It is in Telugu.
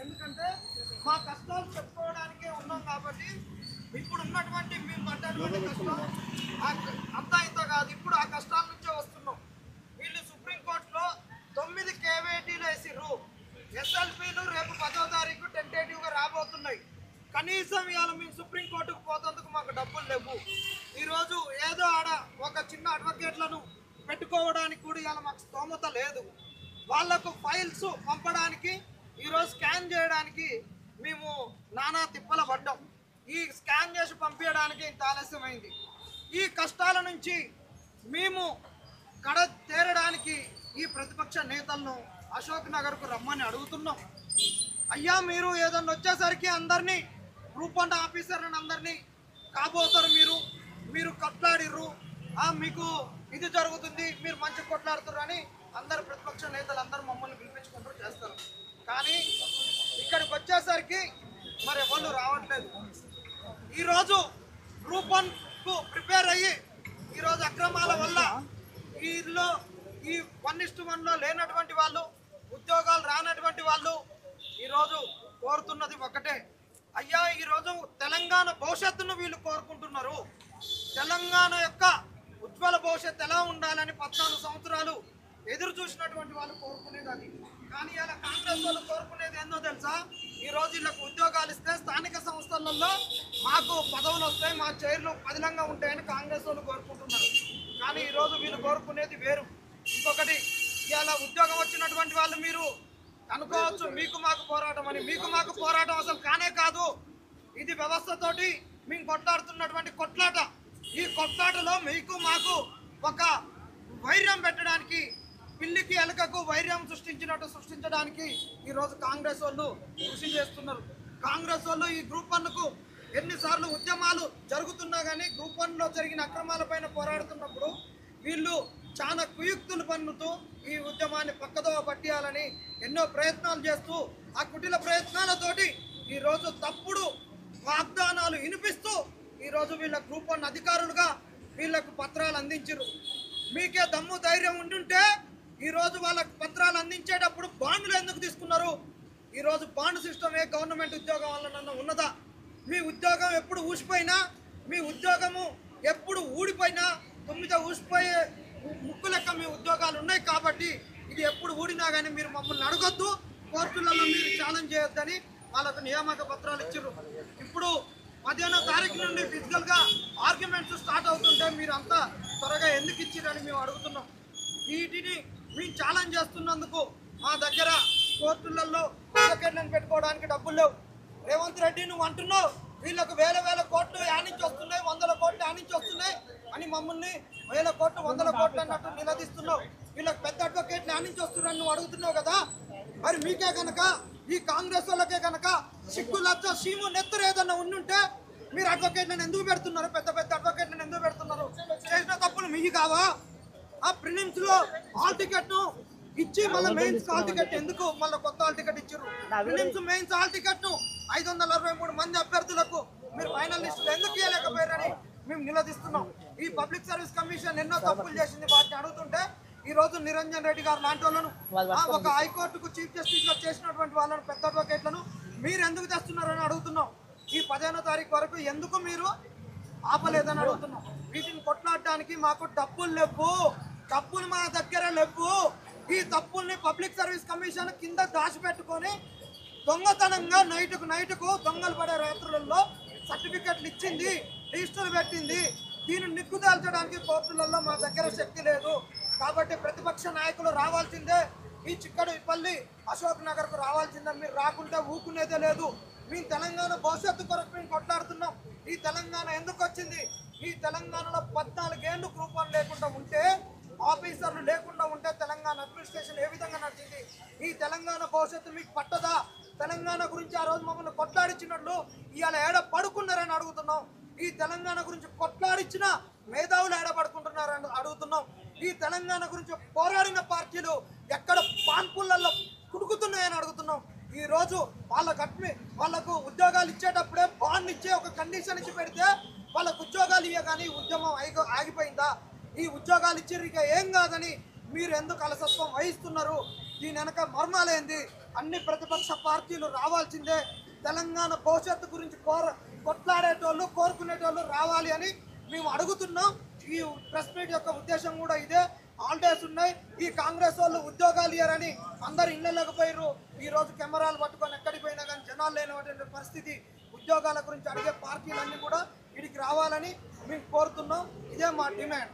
ఎందుకంటే మా కష్టాలు చెప్పుకోవడానికే ఉన్నాం కాబట్టి ఇప్పుడు ఉన్నటువంటి మేము పడ్డటువంటి కష్టం అంతా ఇంత కాదు. ఇప్పుడు ఆ కష్టాల నుంచే వస్తున్నాం. వీళ్ళు సుప్రీంకోర్టులో 9 కేవేటీలు వేసిర్రు. ఎస్ఎల్పీలు రేపు 10వ తారీఖు టెంటేటివ్గా రాబోతున్నాయి. కనీసం ఇవాళ మేము సుప్రీంకోర్టుకు పోతందుకు మాకు డబ్బులు లేవు. ఈరోజు ఏదో ఆడ ఒక చిన్న అడ్వకేట్లను పెట్టుకోవడానికి కూడా ఇవాళ మాకు స్తోమత లేదు. వాళ్లకు ఫైల్స్ పంపడానికి ఈరోజు స్కాన్ చేయడానికి మేము నానా తిప్పల పడ్డాం. ఈ స్కాన్ చేసి పంపించడానికి ఇంత ఆలస్యమైంది. ఈ కష్టాల నుంచి మేము కడ తేరడానికి ఈ ప్రతిపక్ష నేతలను అశోక్ నగర్కు రమ్మని అడుగుతున్నాం. అయ్యా మీరు ఏదన్నా వచ్చేసరికి అందరినీ గ్రూప్ 1 ఆఫీసర్లను అందరినీ కాబోతారు. మీరు కొట్లాడిర్రు, మీకు ఇది జరుగుతుంది, మీరు మంచి కొట్లాడుతారు అని అందరు ప్రతిపక్ష నేతలు అందరూ మమ్మల్ని పిలిపించుకుంటూ చేస్తారు. కానీ ఇక్కడికి వచ్చేసరికి మరి ఎవరు రావట్లేదు. ఈరోజు గ్రూప్ 1కు ప్రిపేర్ అయ్యి ఈరోజు అక్రమాల వల్ల వీళ్ళు ఈ 1:1లో లేనటువంటి వాళ్ళు, ఉద్యోగాలు రానటువంటి వాళ్ళు ఈరోజు కోరుతున్నది ఒకటే. అయ్యా ఈరోజు తెలంగాణ భవిష్యత్తును వీళ్ళు కోరుకుంటున్నారు. తెలంగాణ యొక్క ఉజ్వల భవిష్యత్తు ఎలా ఉండాలని 14 సంవత్సరాలు ఎదురు చూసినటువంటి వాళ్ళు కోరుకునేది అది. కానీ ఇలా కాంగ్రెస్ వాళ్ళు కోరుకునేది ఏందో తెలుసా? ఈరోజు వీళ్ళకు ఉద్యోగాలు ఇస్తే స్థానిక సంస్థలలో మాకు పదవులు వస్తాయి, మా చైర్లు పదిలంగా ఉంటాయని కాంగ్రెస్ వాళ్ళు కోరుకుంటున్నారు. కానీ ఈరోజు వీళ్ళు కోరుకునేది వేరు. ఇంకొకటి, ఇలా ఉద్యోగం వచ్చినటువంటి వాళ్ళు మీరు అనుకోవచ్చు మీకు మాకు పోరాటం అని. మీకు మాకు పోరాటం అసలు కానే కాదు. ఇది వ్యవస్థతోటి మేము కొట్లాడుతున్నటువంటి కొట్లాట. ఈ కొట్లాటలో మీకు మాకు ఒక వైర్యం పెట్టడానికి, పిల్లికి ఎలకకు వైర్యం సృష్టించడానికి ఈరోజు కాంగ్రెస్ వాళ్ళు కృషి చేస్తున్నారు. కాంగ్రెస్ వాళ్ళు ఈ గ్రూప్ 1కు ఎన్నిసార్లు ఉద్యమాలు జరుగుతున్నా కానీ గ్రూప్ 1లో జరిగిన అక్రమాలపైన పోరాడుతున్నప్పుడు వీళ్ళు చాలా కుయుక్తులు పన్నుతూ ఈ ఉద్యమాన్ని పక్కదోవ పట్టియాలని ఎన్నో ప్రయత్నాలు చేస్తూ ఆ కుటిల ప్రయత్నాలతోటి ఈరోజు తప్పుడు వాగ్దానాలు వినిపిస్తూ ఈరోజు వీళ్ళ గ్రూప్ 1 అధికారులుగా వీళ్ళకు పత్రాలు అందించారు. మీకే దమ్ము ధైర్యం ఉంటుంటే ఈరోజు వాళ్ళకు పత్రాలు అందించేటప్పుడు బాండ్లు ఎందుకు తీసుకున్నారు? ఈరోజు బాండ్ సిస్టమ్ ఏ గవర్నమెంట్ ఉద్యోగం వల్ల ఉన్నదా? మీ ఉద్యోగం ఎప్పుడు ఊసిపోయినా, మీ ఉద్యోగము ఎప్పుడు ఊడిపోయినా, 9 ఊసిపోయే ముక్కు లెక్క మీ ఉద్యోగాలు ఉన్నాయి కాబట్టి ఇది ఎప్పుడు ఊడినా కానీ మీరు మమ్మల్ని అడగొద్దు, కోర్టులలో మీరు ఛాలెంజ్ చేయొద్దని వాళ్ళకు నియామక పత్రాలు ఇచ్చారు. ఇప్పుడు 15వ తారీఖు నుండి ఫిజికల్గా ఆర్గ్యుమెంట్స్ స్టార్ట్ అవుతుంటే మీరు అంతా త్వరగా ఎందుకు ఇచ్చిరని మేము అడుగుతున్నాం. వీటిని మేము ఛాలెంజ్ చేస్తున్నందుకు మా దగ్గర కోర్టులలో అడ్వకేట్లను పెట్టుకోవడానికి డబ్బులు లేవు. రేవంత్ రెడ్డి నువ్వు అంటున్నావు వీళ్ళకు వేల కోట్లు యానించి వస్తున్నాయి, 100 కోట్లు యానించి వస్తున్నాయి అని మమ్మల్ని 1000 కోట్లు 100 కోట్లు అన్నట్టు నిలదీస్తున్నావు. వీళ్ళకి పెద్ద అడ్వకేట్లు యానించి వస్తున్నారని నువ్వు అడుగుతున్నావు కదా. మరి మీకే కనుక ఈ కాంగ్రెస్ వాళ్ళకే కనుక సిగ్గు లచ్చ సీము నెత్తరు ఏదన్నా ఉండుంటే మీరు అడ్వకేట్లను ఎందుకు పెడుతున్నారు? పెద్ద అడ్వకేట్లను ఎందుకు పెడుతున్నారు? చేసిన తప్పులు మీకు కావా? ఆ ప్రిలిమ్స్ లో హాల్ టికెట్ ను ఇచ్చి మళ్ళీ మెయిన్స్ హాల్ టికెట్ ఎందుకు మళ్ళీ కొత్త హాల్ టికెట్ ఇచ్చారు? ప్రిలిమ్స్ మెయిన్స్ హాల్ టికెట్ ను 563 మంది అభ్యర్థులకు మీరు ఫైనల్ లిస్టులు ఎందుకు ఇవ్వలేకపోయారని మేము నిలదీస్తున్నాం. ఈ పబ్లిక్ సర్వీస్ కమిషన్ ఎన్నో తప్పులు చేసింది, వాటిని అడుగుతుంటే ఈ రోజు నిరంజన్ రెడ్డి గారు లాంటి వాళ్ళను, ఒక హైకోర్టుకు చీఫ్ జస్టిస్ గా చేసినటువంటి వాళ్ళను, పెద్ద అడ్వకేట్లను మీరు ఎందుకు తెస్తున్నారని అడుగుతున్నాం. ఈ 15వ తారీఖు వరకు ఎందుకు మీరు ఆపలేదని అడుగుతున్నాం. వీటిని కొట్లాడడానికి మాకు డబ్బులు లేవు, డబ్బులు మా దగ్గర లేవు. ఈ తప్పుల్ని పబ్లిక్ సర్వీస్ కమిషన్ కింద దాచిపెట్టుకొని దొంగతనంగా నైటుకు దొంగలు పడే రాత్రులలో సర్టిఫికెట్లు ఇచ్చింది, రిజిస్టర్లు పెట్టింది. దీన్ని నిగ్గుదాల్చడానికి కోర్టులలో మా దగ్గర శక్తి లేదు. కాబట్టి ప్రతిపక్ష నాయకులు రావాల్సిందే, ఈ చిక్కడపల్లి అశోక్ నగర్కు రావాల్సిందే. మీరు రాకుంటే ఊకునేదే లేదు. మీ తెలంగాణ భవిష్యత్తు కొరకు మేము కొట్లాడుతున్నాం. ఈ తెలంగాణ ఎందుకు వచ్చింది? ఈ తెలంగాణలో 14 ఏళ్ళు గ్రూప్ 1 లేకుండా ఉంటే, ఆఫీసర్లు లేకుండా ఉంటే తెలంగాణ అడ్మినిస్ట్రేషన్ ఏ విధంగా నడిచింది? ఈ తెలంగాణ భవిష్యత్తు మీకు పట్టదా? తెలంగాణ గురించి ఆ రోజు మమ్మల్ని కొట్లాడించినట్లు ఇవాళ ఏడ పడుకున్నారని అడుగుతున్నాం. ఈ తెలంగాణ గురించి కొట్లాడించిన మేధావులు ఏడ పడుకుంటున్నారని అడుగుతున్నాం. ఈ తెలంగాణ గురించి పోరాడిన పార్టీలు ఎక్కడ పాన్పులలో కుడుకుతున్నాయని అడుగుతున్నాం. ఈ రోజు వాళ్ళకు ఉద్యోగాలు ఇచ్చేటప్పుడే బాండ్ ఇచ్చే ఒక కండిషన్ ఇచ్చి పెడితే వాళ్ళకు ఉద్యోగాలు ఇవ్వగానే ఉద్యమం ఆగిపోయిందా? ఈ ఉద్యోగాలు ఇచ్చి ఇక ఏం కాదని మీరు ఎందుకు అలసత్వం వహిస్తున్నారు? దీని వెనక మర్మాలేంది అన్ని ప్రతిపక్ష పార్టీలు రావాల్సిందే. తెలంగాణ భవిష్యత్తు గురించి కొట్లాడేటోళ్ళు కోరుకునేటోళ్ళు రావాలి అని మేము అడుగుతున్నాం. ఈ ప్రెస్ మీట్ యొక్క ఉద్దేశం కూడా ఇదే. హాలిడేస్ ఉన్నాయి, ఈ కాంగ్రెస్ వాళ్ళు ఉద్యోగాలు ఇయ్యారని అందరు ఇళ్ళలోకి పోయారు. ఈ రోజు కెమెరాలు పట్టుకొని ఎక్కడికి పోయినా కానీ జనాలు లేనటువంటి పరిస్థితి. ఉద్యోగాల గురించి అడిగే పార్టీలన్నీ కూడా వీడికి రావాలని మేము కోరుతున్నాం. ఇదే మా డిమాండ్.